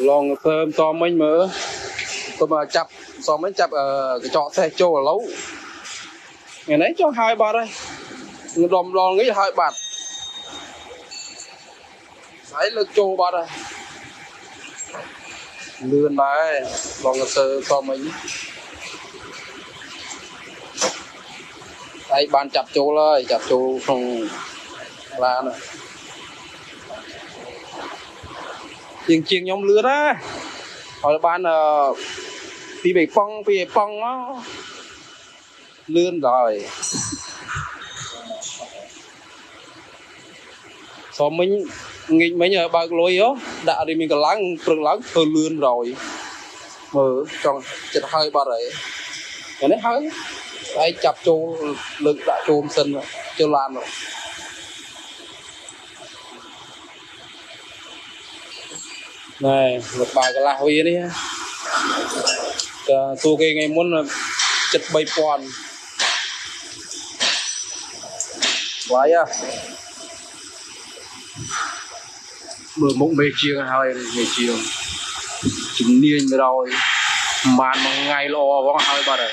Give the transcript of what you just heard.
lòng thơm to mấy mỡ tôi mà chập so mấy chập cái trọ xe trâu ở lấu ngày nấy cho 2 bát đây đom đòn nghĩ 2 bát phải lực trâu bát đây lươn đấy lòng sơ to mấy đây bàn chập trâuเลยchập trâu không là này chiên nhóm lứa đó hỏi ban pi bể pong nó lươn rồi so mình nghĩ mấy nhờ ba lối đó đã đi mình còn láng thôi lươn rồi mở trong chật hơi ba đấy cái đấy hơi đây chập châu lực đã chôm sân rồi chưa làm rồi này một bài cái là huy đi tôi cái ngày muốn chật bay pon vậy à mở mộng bê chiêng hơi bê chiêng chúng niên rồi màn một ngày lo có hơi ba đời